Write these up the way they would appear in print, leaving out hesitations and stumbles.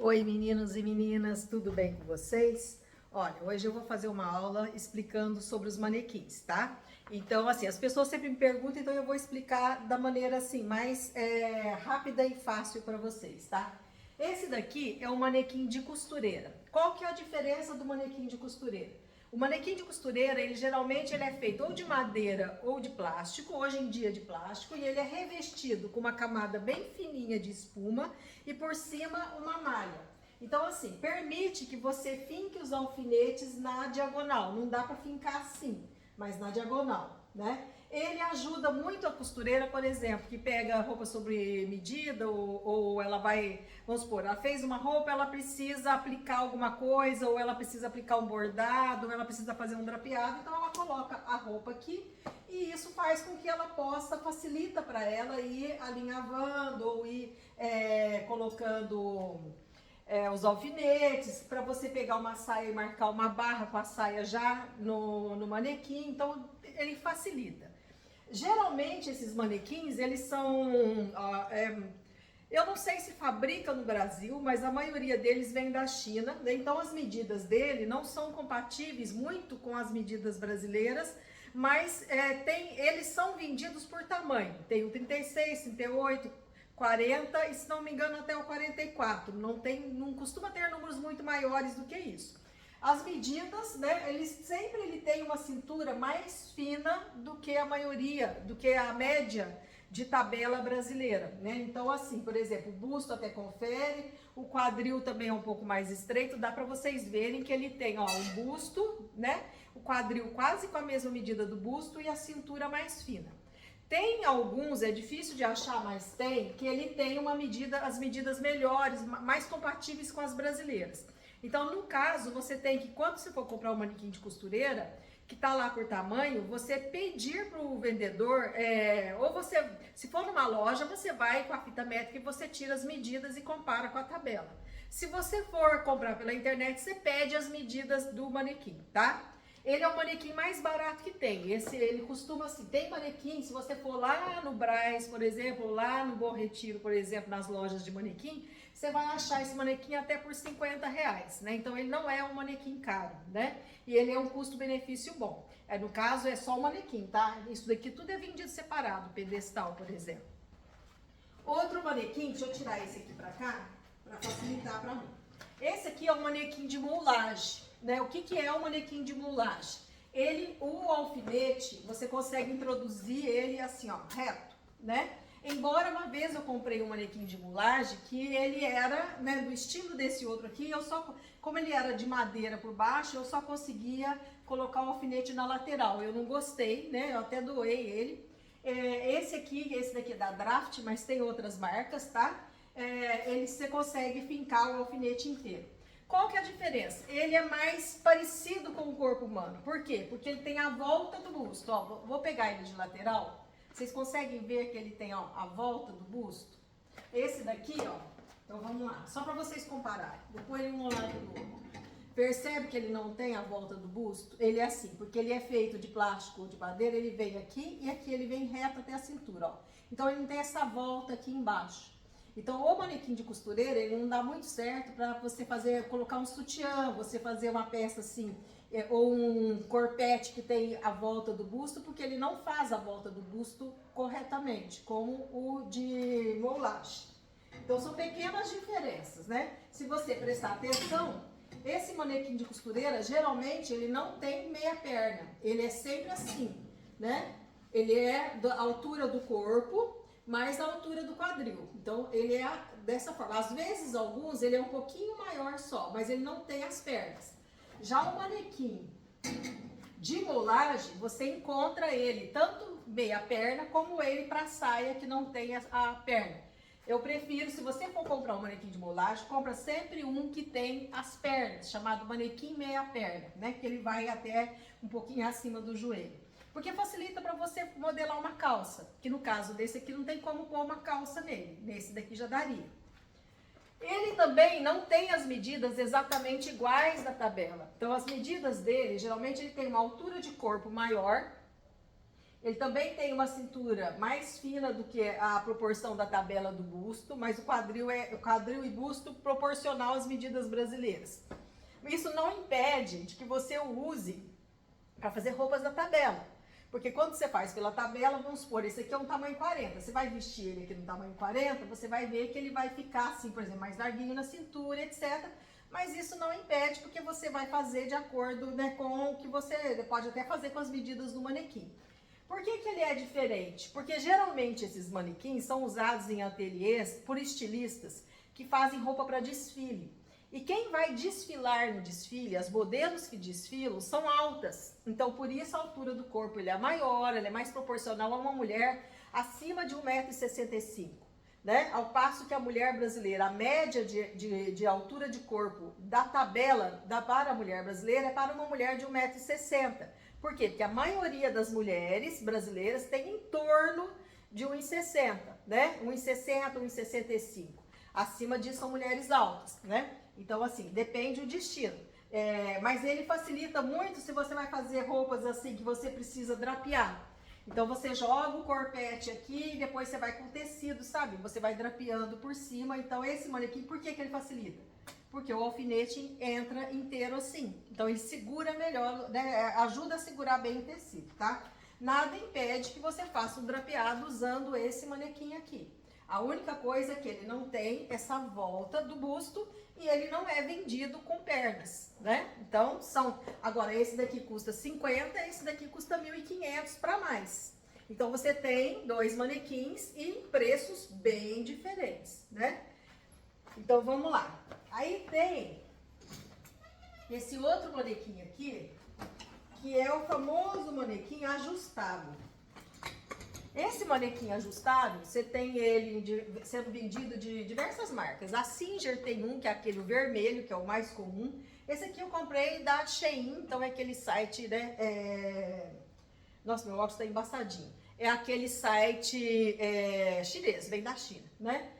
Oi meninos e meninas, tudo bem com vocês? Olha, hoje eu vou fazer uma aula explicando sobre os manequins, tá? Então, assim, as pessoas sempre me perguntam, então eu vou explicar da maneira assim, mais rápida e fácil para vocês, tá? Esse daqui é um manequim de costureira. Qual que é a diferença do manequim de costureira? O manequim de costureira, ele é feito ou de madeira ou de plástico, hoje em dia de plástico, e ele é revestido com uma camada bem fininha de espuma e por cima uma malha. Então assim, permite que você finque os alfinetes na diagonal, não dá para fincar assim, mas na diagonal, né? Ele ajuda muito a costureira, por exemplo, que pega roupa sobre medida ou ela vai, vamos supor, ela fez uma roupa, ela precisa aplicar alguma coisa, ou ela precisa aplicar um bordado, ou ela precisa fazer um drapeado, então ela coloca a roupa aqui e isso faz com que ela possa, facilita para ela ir alinhavando ou ir colocando os alfinetes, para você pegar uma saia e marcar uma barra com a saia já no manequim, então ele facilita. Geralmente esses manequins, eles são, eu não sei se fabrica no Brasil, mas a maioria deles vem da China, né? Então as medidas dele não são compatíveis muito com as medidas brasileiras, mas eles são vendidos por tamanho, tem o 36, 38, 40 e, se não me engano, até o 44. Não costuma ter números muito maiores do que isso. As medidas, né, ele tem uma cintura mais fina do que a maioria, do que a média de tabela brasileira, né? Então, assim, por exemplo, o busto até confere, o quadril também é um pouco mais estreito, dá para vocês verem que ele tem, ó, um busto, né? O quadril quase com a mesma medida do busto e a cintura mais fina. Tem alguns, é difícil de achar, mas tem, que ele tem as medidas melhores, mais compatíveis com as brasileiras. Então, no caso, você tem que, quando você for comprar um manequim de costureira, que tá lá por tamanho, você pedir para o vendedor, ou você, se for numa loja, você vai com a fita métrica e você tira as medidas e compara com a tabela. Se você for comprar pela internet, você pede as medidas do manequim, tá? Ele é o manequim mais barato que tem. Ele costuma assim, tem manequim, se você for lá no Brás, por exemplo, ou lá no Bom Retiro, por exemplo, nas lojas de manequim, você vai achar esse manequim até por R$ 50, né? Então ele não é um manequim caro, né? E ele é um custo-benefício bom. No caso, é só o manequim, tá? Isso daqui tudo é vendido separado, pedestal, por exemplo. Outro manequim, deixa eu tirar esse aqui pra cá, pra facilitar pra mim. Esse aqui é o manequim de moulage, né? O que é o manequim de moulage? O alfinete, você consegue introduzir ele assim, ó, reto, né? Embora uma vez eu comprei um manequim de moulage que ele era, né, do estilo desse outro aqui, como ele era de madeira por baixo, eu só conseguia colocar o alfinete na lateral. Eu não gostei, né? Eu até doei ele. Esse daqui é da Draft, mas tem outras marcas, tá? Você consegue fincar o alfinete inteiro. Qual que é a diferença? Ele é mais parecido com o corpo humano. Por quê? Porque ele tem a volta do busto. Ó, vou pegar ele de lateral. Vocês conseguem ver que ele tem, ó, a volta do busto? Esse daqui, ó. Então vamos lá, só para vocês compararem. Vou pôr ele um ao lado do outro. Percebe que ele não tem a volta do busto? Ele é assim, porque ele é feito de plástico ou de madeira, ele vem aqui e aqui ele vem reto até a cintura, ó. Então ele não tem essa volta aqui embaixo. Então o manequim de costureira, ele não dá muito certo para você colocar um sutiã, você fazer uma peça assim, ou um corpete que tem a volta do busto, porque ele não faz a volta do busto corretamente, como o de moulage. Então são pequenas diferenças, né? Se você prestar atenção, esse manequim de costureira, geralmente, ele não tem meia perna. Ele é sempre assim, né? Ele é da altura do corpo, mais a altura do quadril. Então, ele é dessa forma. Às vezes, alguns, ele é um pouquinho maior só, mas ele não tem as pernas. Já o manequim de moulage, você encontra ele tanto meia perna, como ele para saia que não tem a perna. Eu prefiro, se você for comprar um manequim de moulage, compra sempre um que tem as pernas, chamado manequim meia perna, né? Que ele vai até um pouquinho acima do joelho. Porque facilita para você modelar uma calça, que no caso desse aqui não tem como pôr uma calça nele, nesse daqui já daria. Ele também não tem as medidas exatamente iguais da tabela. Então as medidas dele, geralmente ele tem uma altura de corpo maior, Ele também tem uma cintura mais fina do que a proporção da tabela do busto, mas o quadril e busto proporcional às medidas brasileiras. Isso não impede de que você o use para fazer roupas da tabela. Porque quando você faz pela tabela, vamos supor, esse aqui é um tamanho 40. Você vai vestir ele aqui no tamanho 40, você vai ver que ele vai ficar assim, por exemplo, mais larguinho na cintura, etc. Mas isso não impede, porque você vai fazer de acordo, né, com o que você pode até fazer com as medidas do manequim. Por que que ele é diferente? Porque geralmente esses manequins são usados em ateliês por estilistas que fazem roupa para desfile. E quem vai desfilar no desfile, as modelos que desfilam, são altas. Então, por isso a altura do corpo ele é maior, ele é mais proporcional a uma mulher acima de 1,65 m. Né? Ao passo que a mulher brasileira, a média de altura de corpo da tabela para a mulher brasileira é para uma mulher de 1,60 m. Por quê? Porque a maioria das mulheres brasileiras tem em torno de 1,60 m, né? 1,60 m, 1,65 m. Acima disso são mulheres altas, né? Então, assim, depende do destino. Mas ele facilita muito se você vai fazer roupas assim que você precisa drapear. Então, você joga o corpete aqui e depois você vai com tecido, sabe? Você vai drapeando por cima. Então, esse manequim, por que que ele facilita? Porque o alfinete entra inteiro assim. Então, ele segura melhor, né? Ajuda a segurar bem o tecido, tá? Nada impede que você faça um drapeado usando esse manequim aqui. A única coisa é que ele não tem essa volta do busto e ele não é vendido com pernas, né? Então, agora esse daqui custa 50, esse daqui custa 1.500 para mais. Então, você tem dois manequins e preços bem diferentes, né? Então, vamos lá. Aí tem esse outro manequim aqui, que é o famoso manequim ajustável. Esse manequim ajustável, você tem ele sendo vendido de diversas marcas. A Singer tem um, que é aquele vermelho, que é o mais comum. Esse aqui eu comprei da Shein, então é aquele site, né? Nossa, meu óculos está embaçadinho. É aquele site chinês, vem da China, né?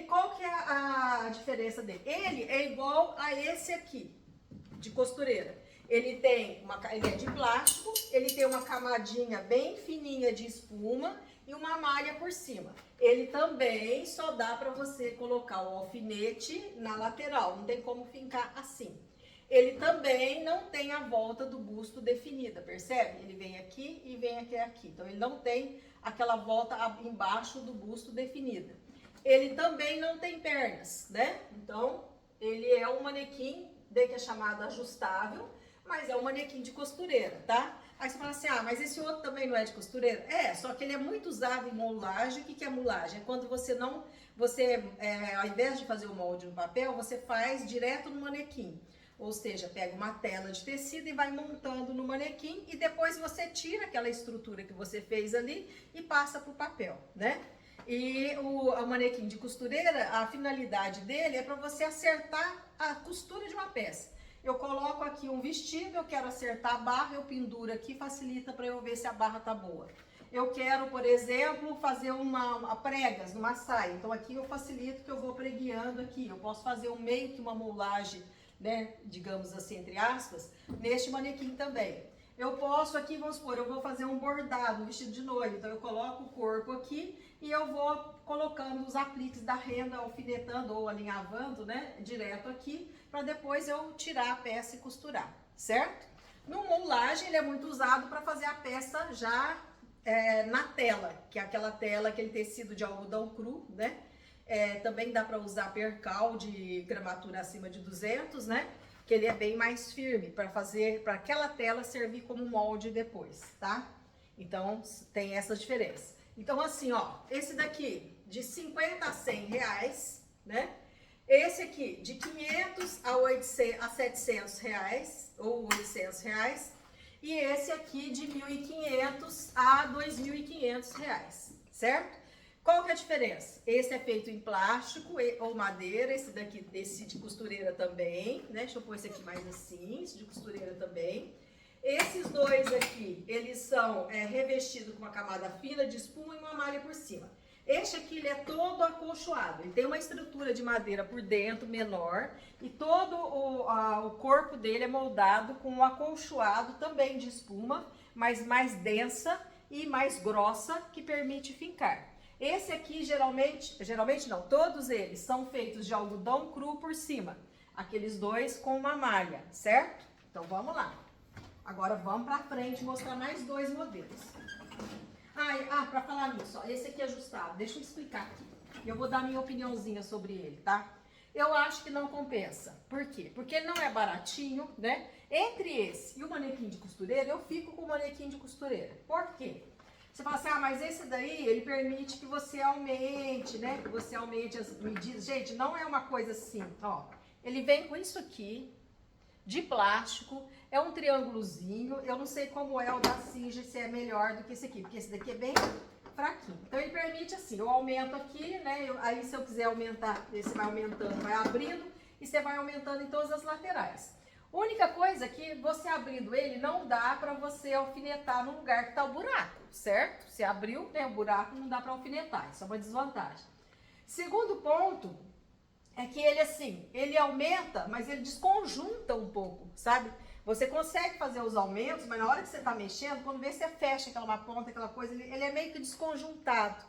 Qual que é a diferença dele? Ele é igual a esse aqui, de costureira. Ele é de plástico, ele tem uma camadinha bem fininha de espuma e uma malha por cima. Ele também só dá para você colocar o alfinete na lateral, não tem como fincar assim. Ele também não tem a volta do busto definida, percebe? Ele vem aqui e vem aqui. Então, ele não tem aquela volta embaixo do busto definida. Ele também não tem pernas, né? Então, ele é um manequim, que é chamado ajustável, mas é um manequim de costureira, tá? Aí você fala assim, mas esse outro também não é de costureira? Só que ele é muito usado em moulagem. O que é moulagem? É quando ao invés de fazer o molde no papel, você faz direto no manequim. Ou seja, pega uma tela de tecido e vai montando no manequim e depois você tira aquela estrutura que você fez ali e passa pro papel, né? E o manequim de costureira, a finalidade dele é para você acertar a costura de uma peça. Eu coloco aqui um vestido, eu quero acertar a barra, eu penduro aqui, facilita para eu ver se a barra tá boa. Eu quero, por exemplo, fazer pregas numa saia, então aqui eu facilito que eu vou pregueando aqui. Eu posso fazer meio que uma moulagem, né, digamos assim, entre aspas, neste manequim também. Eu posso aqui, vamos supor, eu vou fazer um bordado, um vestido de noiva, então eu coloco o corpo aqui e eu vou colocando os apliques da renda, alfinetando ou alinhavando, né, direto aqui, para depois eu tirar a peça e costurar, certo? No moulagem, ele é muito usado para fazer a peça já na tela, que é aquela tela, aquele tecido de algodão cru, né? Também dá para usar percal de gramatura acima de 200, né? Que ele é bem mais firme para aquela tela servir como molde depois, tá? Então, tem essa diferença. Então, assim, ó, esse daqui de 50 a 100 reais, né? Esse aqui de 500 a 700 reais, ou 800 reais. E esse aqui de 1.500 a 2.500 reais, certo? Qual que é a diferença? Esse é feito em plástico ou madeira, esse de costureira também, né? Deixa eu pôr esse aqui mais assim, esse de costureira também. Esses dois aqui, eles são revestidos com uma camada fina de espuma e uma malha por cima. Este aqui, ele é todo acolchoado, ele tem uma estrutura de madeira por dentro, menor, e todo o corpo dele é moldado com um acolchoado também de espuma, mas mais densa, e mais grossa que permite fincar. Esse aqui geralmente não, todos eles são feitos de algodão cru por cima. Aqueles dois com uma malha, certo? Então vamos lá. Agora vamos pra frente mostrar mais dois modelos. Para falar nisso, ó, esse aqui é ajustado, deixa eu explicar aqui. Eu vou dar minha opiniãozinha sobre ele, tá? Eu acho que não compensa. Por quê? Porque ele não é baratinho, né? Entre esse e o manequim de costureira, eu fico com o manequim de costureira. Por quê? Você fala assim, mas esse daí, ele permite que você aumente, né? Que você aumente as medidas. Gente, não é uma coisa assim, ó. Ele vem com isso aqui, de plástico, é um triângulozinho. Eu não sei como é o da Singer, se é melhor do que esse aqui, porque esse daqui é bem fraquinho. Então ele permite assim, eu aumento aqui, né? Aí se eu quiser aumentar, você vai aumentando, vai abrindo e você vai aumentando em todas as laterais. Única coisa é que você abrindo ele, não dá pra você alfinetar no lugar que tá o buraco, certo? Você abriu, né, o buraco, não dá pra alfinetar, isso é uma desvantagem. Segundo ponto é que ele assim, ele aumenta, mas ele desconjunta um pouco, sabe? Você consegue fazer os aumentos, mas na hora que você tá mexendo, quando vê, você fecha aquela ponta, aquela coisa, ele é meio que desconjuntado.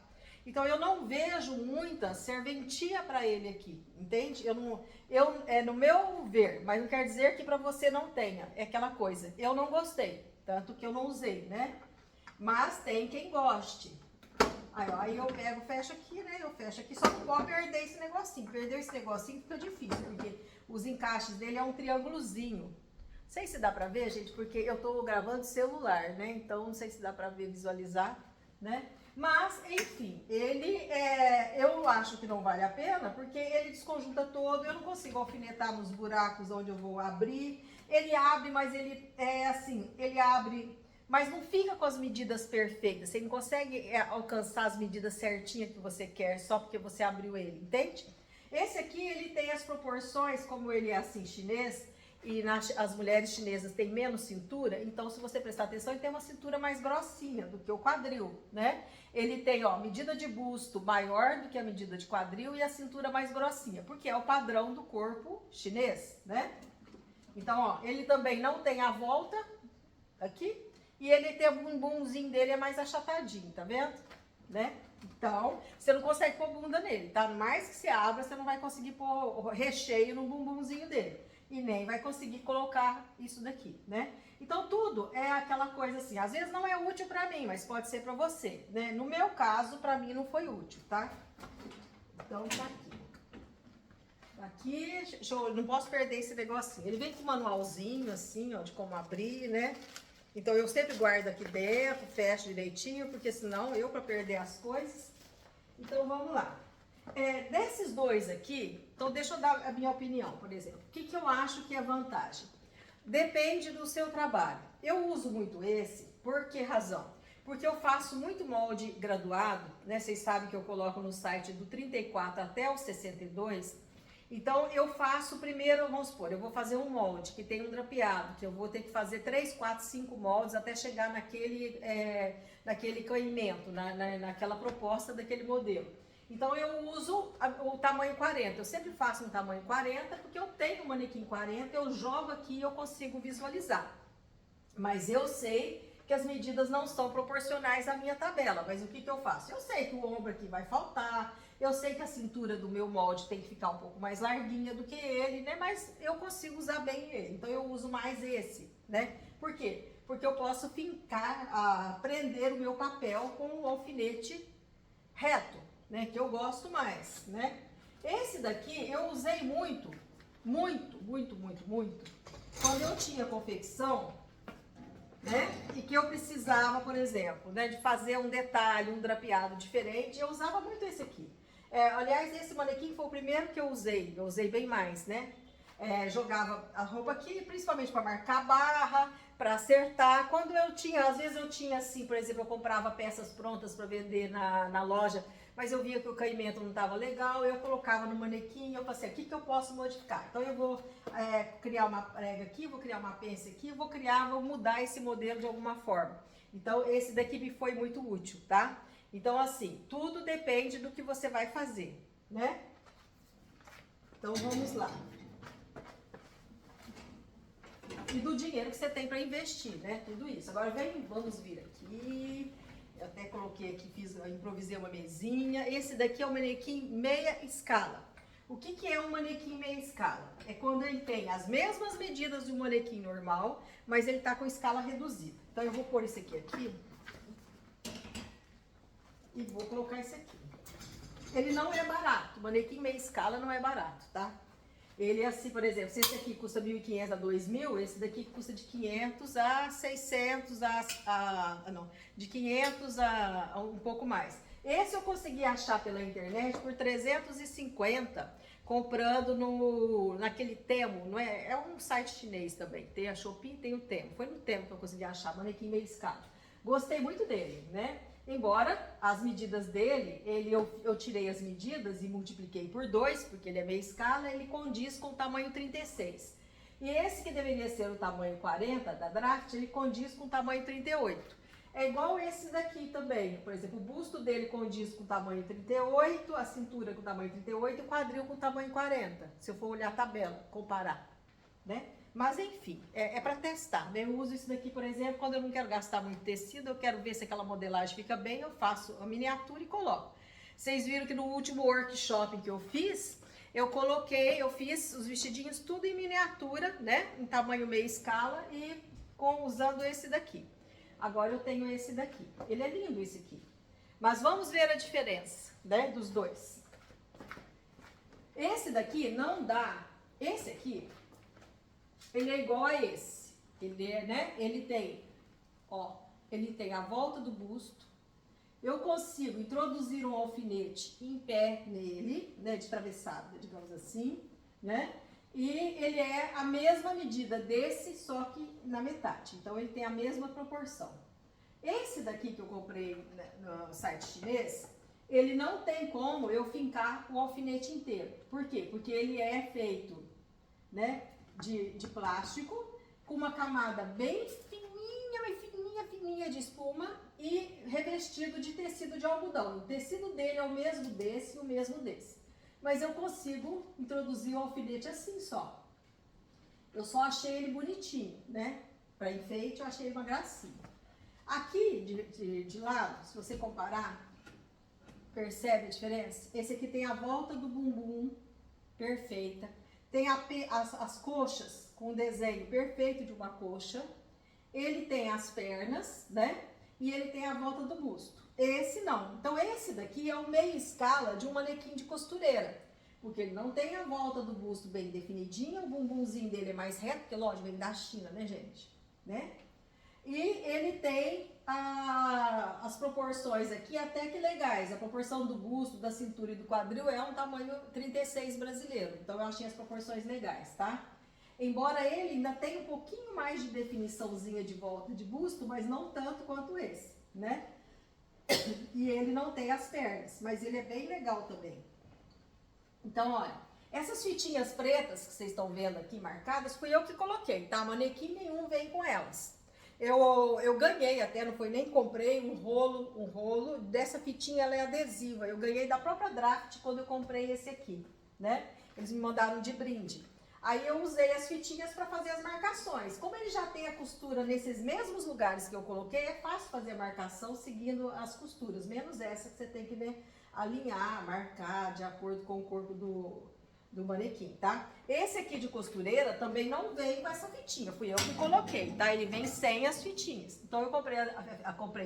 Então eu não vejo muita serventia para ele aqui, entende? É no meu ver, mas não quer dizer que para você não tenha, é aquela coisa. Eu não gostei, tanto que eu não usei, né? Mas tem quem goste. Aí eu pego, fecho aqui, né? Eu fecho aqui, só não pode perder esse negocinho. Perdeu esse negocinho fica difícil, porque os encaixes dele é um triângulozinho. Não sei se dá pra ver, gente, porque eu tô gravando celular, né? Então não sei se dá pra ver, visualizar, né? Mas, enfim, eu acho que não vale a pena, porque ele desconjunta todo, eu não consigo alfinetar nos buracos onde eu vou abrir. Ele abre, mas ele ele abre, mas não fica com as medidas perfeitas. Você não consegue alcançar as medidas certinhas que você quer, só porque você abriu ele, entende? Esse aqui, ele tem as proporções, como ele é assim, chinês, e as mulheres chinesas têm menos cintura, então se você prestar atenção, ele tem uma cintura mais grossinha do que o quadril, né? Ele tem, ó, medida de busto maior do que a medida de quadril e a cintura mais grossinha, porque é o padrão do corpo chinês, né? Então, ó, ele também não tem a volta aqui e ele tem o bumbumzinho dele é mais achatadinho, tá vendo? Né? Então, você não consegue pôr bunda nele, tá? Mais que você abra, você não vai conseguir pôr recheio no bumbumzinho dele. E nem vai conseguir colocar isso daqui, né? Então, tudo é aquela coisa assim, às vezes não é útil pra mim, mas pode ser pra você, né? No meu caso, pra mim não foi útil, tá? Então, tá aqui. Aqui, não posso perder esse negocinho. Ele vem com um manualzinho, assim, ó, de como abrir, né? Então, eu sempre guardo aqui dentro, fecho direitinho, porque senão eu, pra perder as coisas. Então, vamos lá. Desses dois aqui, então deixa eu dar a minha opinião, por exemplo. O que eu acho que é vantagem? Depende do seu trabalho. Eu uso muito esse, por que razão? Porque eu faço muito molde graduado, né? Vocês sabem que eu coloco no site do 34 até o 62. Então, eu faço primeiro, vamos supor, eu vou fazer um molde que tem um drapeado, que eu vou ter que fazer 3, 4, 5 moldes até chegar naquele caimento, naquela proposta daquele modelo. Então, eu uso o tamanho 40. Eu sempre faço um tamanho 40, porque eu tenho um manequim 40, eu jogo aqui e eu consigo visualizar. Mas eu sei que as medidas não são proporcionais à minha tabela. Mas o que eu faço? Eu sei que o ombro aqui vai faltar, eu sei que a cintura do meu molde tem que ficar um pouco mais larguinha do que ele, né? Mas eu consigo usar bem ele. Então, eu uso mais esse, né? Por quê? Porque eu posso fincar, prender o meu papel com um alfinete reto, né, que eu gosto mais, né? Esse daqui eu usei muito, quando eu tinha confecção, né? E que eu precisava, por exemplo, né, de fazer um detalhe, um drapeado diferente, eu usava muito esse aqui. Aliás, esse manequim foi o primeiro que eu usei bem mais, né? Jogava a roupa aqui, principalmente para marcar a barra, para acertar. Quando eu tinha, às vezes eu tinha assim, por exemplo, eu comprava peças prontas para vender na loja, mas eu via que o caimento não estava legal, eu colocava no manequim, eu falei assim, o que eu posso modificar? Então eu vou criar uma prega aqui, vou criar uma pence aqui, vou mudar esse modelo de alguma forma. Então esse daqui me foi muito útil, tá? Então assim, tudo depende do que você vai fazer, né? Então vamos lá. E do dinheiro que você tem para investir, né? Tudo isso. Agora vamos vir aqui. Eu até coloquei aqui, improvisei uma mesinha. Esse daqui é o manequim meia escala. O que que é um manequim meia escala? É quando ele tem as mesmas medidas de um manequim normal, mas ele tá com escala reduzida. Então eu vou pôr esse aqui e vou colocar esse aqui. Ele não é barato, o manequim meia escala não é barato, tá? Ele é assim, por exemplo, se esse aqui custa 1.500 a 2.000, esse daqui custa de 500 a 600, de 500 a um pouco mais. Esse eu consegui achar pela internet por 350, comprando naquele Temu, não é? É um site chinês também, tem a Shopee, tem o Temu. Foi no Temu que eu consegui achar, manequim meia escala. Gostei muito dele, né? Embora as medidas dele, eu tirei as medidas e multipliquei por 2, porque ele é meia escala, ele condiz com o tamanho 36. E esse que deveria ser o tamanho 40 da Draft, ele condiz com o tamanho 38. É igual esse daqui também, por exemplo, o busto dele condiz com o tamanho 38, a cintura com o tamanho 38 e o quadril com o tamanho 40, se eu for olhar a tabela, comparar, né? Mas enfim, é para testar, né? Eu uso isso daqui, por exemplo, quando eu não quero gastar muito tecido, eu quero ver se aquela modelagem fica bem, eu faço a miniatura e coloco. Vocês viram que no último workshop que eu fiz, eu fiz os vestidinhos tudo em miniatura, né? Em tamanho meia escala e usando esse daqui. Agora eu tenho esse daqui. Ele é lindo esse aqui. Mas vamos ver a diferença, né, dos dois. Esse daqui não dá. Esse aqui, ele é igual a esse. Ele é, né? Ele tem a volta do busto. Eu consigo introduzir um alfinete em pé nele, né, de travessado, digamos assim, né? E ele é a mesma medida desse, só que na metade. Então, ele tem a mesma proporção. Esse daqui que eu comprei no site chinês, ele não tem como eu fincar o alfinete inteiro. Por quê? Porque ele é feito, né, de plástico, com uma camada bem fininha de espuma e revestido de tecido de algodão. O tecido dele é o mesmo desse e o mesmo desse. Mas eu consigo introduzir o alfinete assim só. Eu só achei ele bonitinho, né? Para enfeite, eu achei ele uma gracinha. Aqui, de lado, se você comparar, percebe a diferença? Esse aqui tem a volta do bumbum perfeita. Tem as coxas com o desenho perfeito de uma coxa. Ele tem as pernas, né? E ele tem a volta do busto. Esse não. Então, esse daqui é o meia escala de um manequim de costureira. Porque ele não tem a volta do busto bem definidinha, o bumbumzinho dele é mais reto, porque lógico, vem da China, né, gente? Né? E ele tem as proporções aqui até que legais. A proporção do busto, da cintura e do quadril é um tamanho 36 brasileiro. Então, eu achei as proporções legais, tá? Embora ele ainda tenha um pouquinho mais de definiçãozinha de volta de busto, mas não tanto quanto esse, né? E ele não tem as pernas, mas ele é bem legal também. Então, olha, essas fitinhas pretas que vocês estão vendo aqui marcadas, fui eu que coloquei, tá? Manequim nenhum vem com elas. Eu ganhei até, não foi nem comprei, um rolo dessa fitinha, ela é adesiva. Eu ganhei da própria Draft quando eu comprei esse aqui, né? Eles me mandaram de brinde. Aí eu usei as fitinhas para fazer as marcações. Como ele já tem a costura nesses mesmos lugares que eu coloquei, é fácil fazer a marcação seguindo as costuras, menos essa que você tem que, né, alinhar, marcar de acordo com o corpo do manequim, tá? Esse aqui de costureira também não vem com essa fitinha, fui eu que coloquei, tá? Ele vem sem as fitinhas. Então eu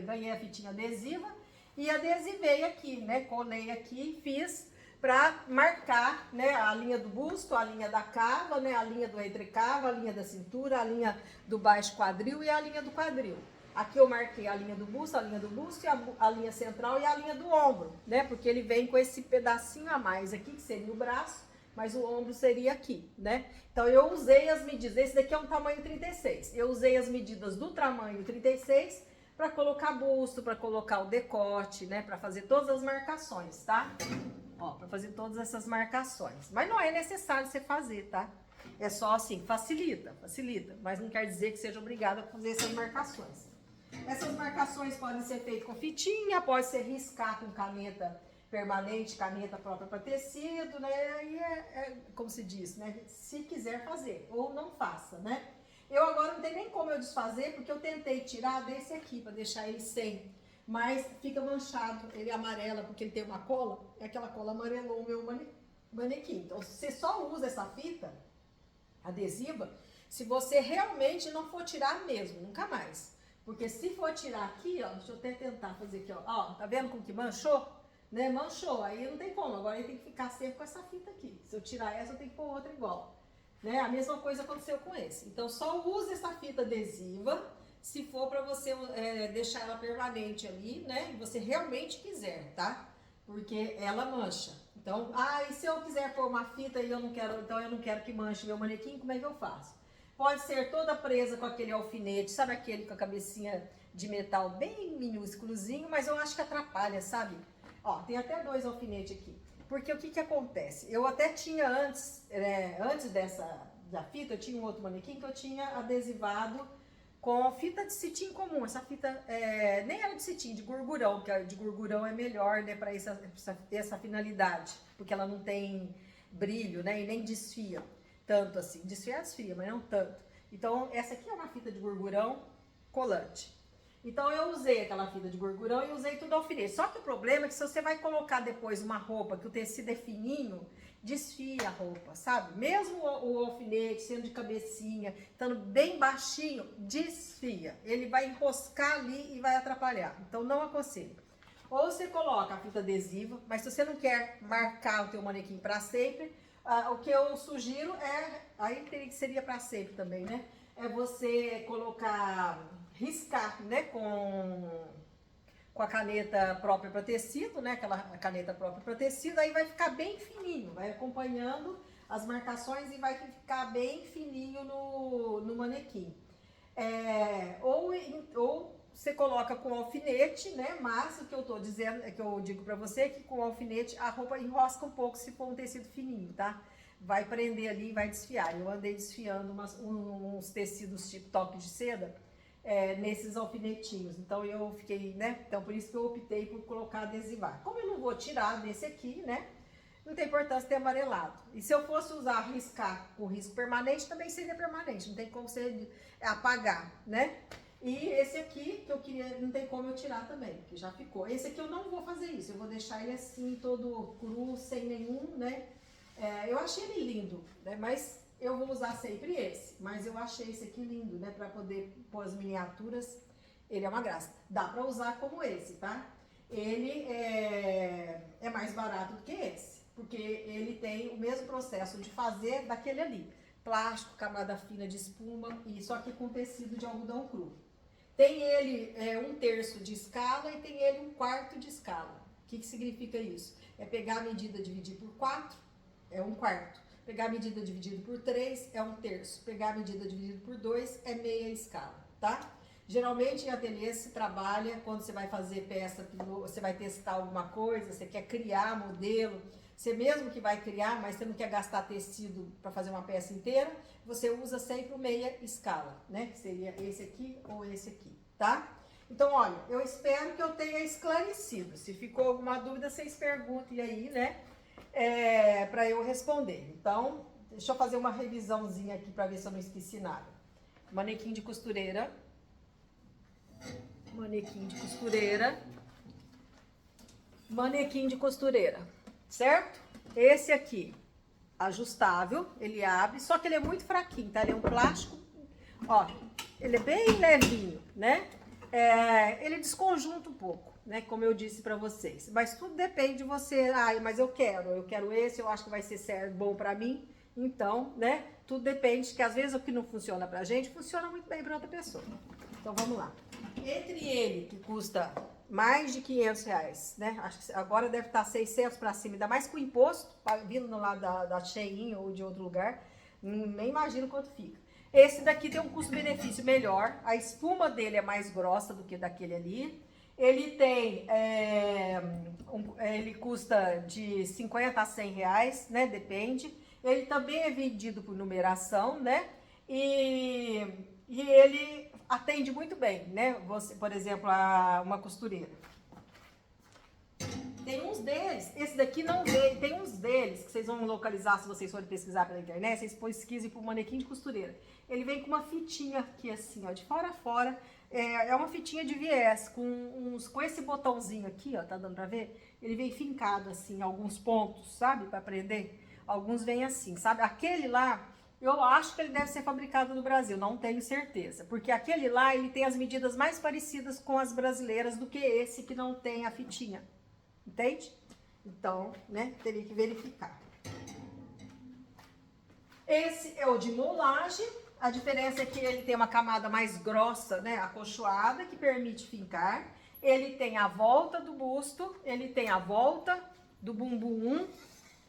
ganhei a fitinha adesiva e adesivei aqui, né? Colei aqui e fiz para marcar, né, a linha do busto, a linha da cava, né, a linha do entrecava, a linha da cintura, a linha do baixo quadril e a linha do quadril. Aqui eu marquei a linha do busto, e a linha central e a linha do ombro, né, porque ele vem com esse pedacinho a mais aqui, que seria o braço, mas o ombro seria aqui, né. Então eu usei as medidas, esse daqui é um tamanho 36, eu usei as medidas do tamanho 36 para colocar busto, para colocar o decote, né, para fazer todas as marcações, tá? Ó, para fazer todas essas marcações. Mas não é necessário você fazer, tá? É só assim, facilita, mas não quer dizer que seja obrigado a fazer essas marcações. Essas marcações podem ser feitas com fitinha, pode ser riscar com caneta permanente, caneta própria para tecido, né? Aí como se diz, né? Se quiser fazer, ou não faça, né? Eu agora não tem nem como eu desfazer, porque eu tentei tirar desse aqui, para deixar ele sem mas fica manchado, ele amarela porque ele tem uma cola, e aquela cola amarelou o meu manequim. Então, você só usa essa fita adesiva se você realmente não for tirar mesmo, nunca mais. Porque se for tirar aqui, ó, deixa eu até tentar fazer aqui, ó, tá vendo como que manchou? Né, manchou, aí não tem como, agora ele tem que ficar sempre com essa fita aqui. Se eu tirar essa, eu tenho que pôr outra igual. Né? A mesma coisa aconteceu com esse. Então, só use essa fita adesiva se for para você deixar ela permanente ali, né? E você realmente quiser, tá? Porque ela mancha. Então, e se eu quiser pôr uma fita e eu não quero que manche meu manequim, como é que eu faço? Pode ser toda presa com aquele alfinete, sabe aquele com a cabecinha de metal bem minúsculozinho, mas eu acho que atrapalha, sabe? Ó, tem até 2 alfinetes aqui. Porque o que acontece? Eu até tinha antes da fita, eu tinha um outro manequim que eu tinha adesivado com fita de cetim comum. Essa fita nem era de cetim, de gurgurão, que a de gurgurão é melhor, né, para essa finalidade, porque ela não tem brilho, né, e nem desfia tanto assim. Desfia, mas não tanto. Então, essa aqui é uma fita de gurgurão colante. Então, eu usei aquela fita de gurgurão e usei tudo alfinete. Só que o problema é que se você vai colocar depois uma roupa que o tecido é fininho, desfia a roupa, sabe? Mesmo o alfinete sendo de cabecinha, estando bem baixinho, desfia. Ele vai enroscar ali e vai atrapalhar. Então, não aconselho. Ou você coloca a fita adesiva, mas se você não quer marcar o teu manequim para sempre, o que eu sugiro aí seria para sempre também, né? É você riscar, né, com a caneta própria para tecido, né, aquela caneta própria para tecido, aí vai ficar bem fininho, vai acompanhando as marcações e vai ficar bem fininho no manequim. Ou você coloca com alfinete, né, mas o que eu tô dizendo, que eu digo para você, é que com alfinete a roupa enrosca um pouco se for um tecido fininho, tá? Vai prender ali e vai desfiar. Eu andei desfiando uns tecidos tipo toque de seda, nesses alfinetinhos, então eu fiquei, né, então por isso que eu optei por colocar adesivar. Como eu não vou tirar desse aqui, né, não tem importância ter amarelado. E se eu fosse riscar com risco permanente, também seria permanente, não tem como você apagar, né. E esse aqui, que eu queria, não tem como eu tirar também, que já ficou. Esse aqui eu não vou fazer isso, eu vou deixar ele assim, todo cru, sem nenhum, né. Eu achei ele lindo, né, mas eu vou usar sempre esse, mas eu achei esse aqui lindo, né, para poder pôr as miniaturas, ele é uma graça. Dá para usar como esse, tá? Ele é mais barato do que esse, porque ele tem o mesmo processo de fazer daquele ali. Plástico, camada fina de espuma, e só que com tecido de algodão cru. Tem ele 1/3 de escala e tem ele 1/4 de escala. O que significa isso? É pegar a medida, dividir por 4, é 1/4. Pegar a medida dividido por 3 é 1/3. Pegar a medida dividido por 2 é meia escala, tá? Geralmente em ateliê se trabalha, quando você vai fazer peça, você vai testar alguma coisa, você quer criar modelo, você mesmo que vai criar, mas você não quer gastar tecido para fazer uma peça inteira, você usa sempre o meia escala, né? Que seria esse aqui ou esse aqui, tá? Então, olha, eu espero que eu tenha esclarecido. Se ficou alguma dúvida, vocês perguntem aí, né? Para eu responder. Então, deixa eu fazer uma revisãozinha aqui para ver se eu não esqueci nada. Manequim de costureira. Manequim de costureira. Manequim de costureira, certo? Esse aqui, ajustável, ele abre, só que ele é muito fraquinho, tá? Ele é um plástico, ó, ele é bem levinho, né? Ele desconjunta um pouco, né, como eu disse para vocês, mas tudo depende de você. Mas eu quero esse, eu acho que vai ser bom para mim, então, né, tudo depende, que às vezes o que não funciona pra gente, funciona muito bem para outra pessoa. Então vamos lá. Entre ele, que custa mais de R$500, né, acho que agora deve estar 600 para cima, ainda mais com imposto, vindo lá da Shein ou de outro lugar, nem imagino quanto fica. Esse daqui tem um custo-benefício melhor, a espuma dele é mais grossa do que daquele ali. Ele tem, ele custa de 50 a 100 reais, né, depende. Ele também é vendido por numeração, né, e ele atende muito bem, né, você, por exemplo, uma costureira. tem uns deles, esse daqui não veio, tem uns deles que vocês vão localizar se vocês forem pesquisar pela internet, vocês pesquisem por manequim de costureira. Ele vem com uma fitinha aqui assim, ó, de fora a fora, é uma fitinha de viés, com esse botãozinho aqui, ó, tá dando pra ver? Ele vem fincado assim, alguns pontos, sabe, pra prender. Alguns vêm assim, sabe? Aquele lá, eu acho que ele deve ser fabricado no Brasil, não tenho certeza. Porque aquele lá, ele tem as medidas mais parecidas com as brasileiras do que esse que não tem a fitinha. Entende? Então, né, teria que verificar. Esse é o de moulage. A diferença é que ele tem uma camada mais grossa, né, acolchoada, que permite fincar. Ele tem a volta do busto, ele tem a volta do bumbum,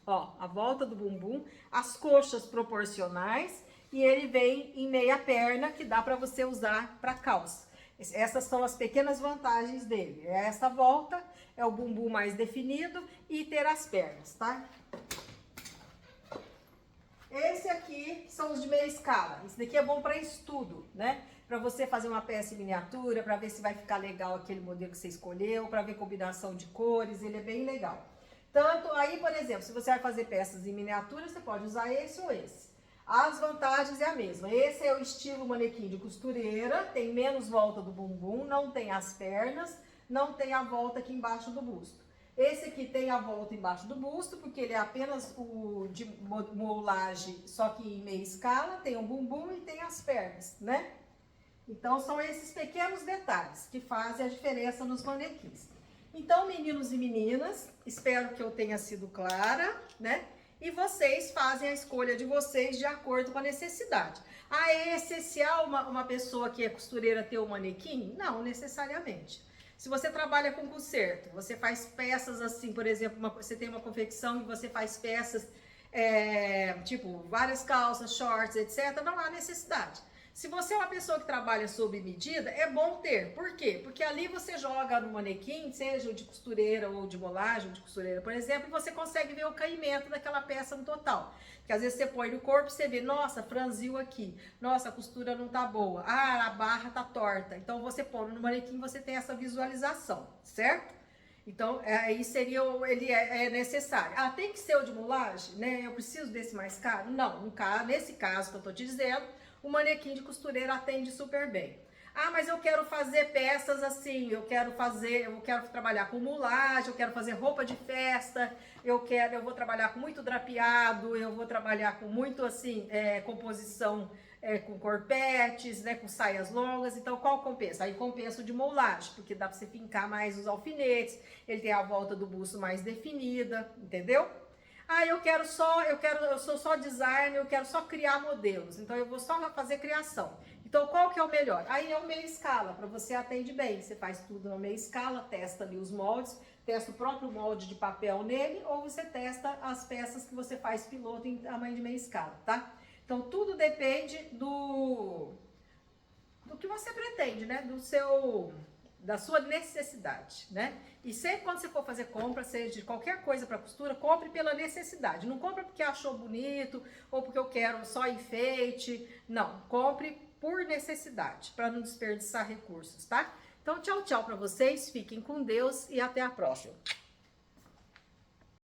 ó, a volta do bumbum, as coxas proporcionais e ele vem em meia perna que dá para você usar para calça. Essas são as pequenas vantagens dele. É essa volta, é o bumbum mais definido e ter as pernas, tá? Esse aqui são os de meia escala. Esse daqui é bom para estudo, né? Para você fazer uma peça em miniatura, para ver se vai ficar legal aquele modelo que você escolheu, para ver combinação de cores, ele é bem legal. Tanto aí, por exemplo, se você vai fazer peças em miniatura, você pode usar esse ou esse. As vantagens é a mesma. Esse é o estilo manequim de costureira, tem menos volta do bumbum, não tem as pernas, não tem a volta aqui embaixo do busto. Esse aqui tem a volta embaixo do busto, porque ele é apenas o de moulage, só que em meia escala, tem o bumbum e tem as pernas, né? Então, são esses pequenos detalhes que fazem a diferença nos manequins. Então, meninos e meninas, espero que eu tenha sido clara, né? E vocês fazem a escolha de vocês de acordo com a necessidade. Ah, é essencial uma pessoa que é costureira ter um manequim? Não, necessariamente. Se você trabalha com conserto, você faz peças assim, por exemplo, você tem uma confecção e você faz peças, tipo, várias calças, shorts, etc., não há necessidade. Se você é uma pessoa que trabalha sob medida, é bom ter. Por quê? Porque ali você joga no manequim, seja de costureira ou de molagem, ou de costureira, por exemplo, e você consegue ver o caimento daquela peça no total. Porque às vezes você põe no corpo e você vê, nossa, franziu aqui, nossa, a costura não tá boa, ah, a barra tá torta. Então você põe no manequim, você tem essa visualização, certo? Então, aí seria, ele é necessário. Ah, tem que ser o de molagem, né? Eu preciso desse mais caro? Não, nesse caso que eu tô te dizendo, o manequim de costureira atende super bem. Ah, mas eu quero fazer peças assim, eu quero trabalhar com mulagem, eu quero fazer roupa de festa, eu vou trabalhar com muito drapeado, eu vou trabalhar com muito assim, composição com corpetes, né, com saias longas. Então qual compensa? Aí compensa o de moulage, porque dá para você fincar mais os alfinetes, ele tem a volta do busto mais definida, entendeu? Ah, eu sou só designer, eu quero só criar modelos, então eu vou só fazer criação. Então, qual que é o melhor? Aí é o meia escala, para você atende bem. Você faz tudo na meia escala, testa ali os moldes, testa o próprio molde de papel nele, ou você testa as peças que você faz piloto em tamanho de meia escala, tá? Então, tudo depende do que você pretende, né? Da sua necessidade, né? E sempre quando você for fazer compra, seja de qualquer coisa para costura, compre pela necessidade. Não compre porque achou bonito ou porque eu quero só enfeite. Não, compre por necessidade, para não desperdiçar recursos, tá? Então, tchau, tchau para vocês, fiquem com Deus e até a próxima.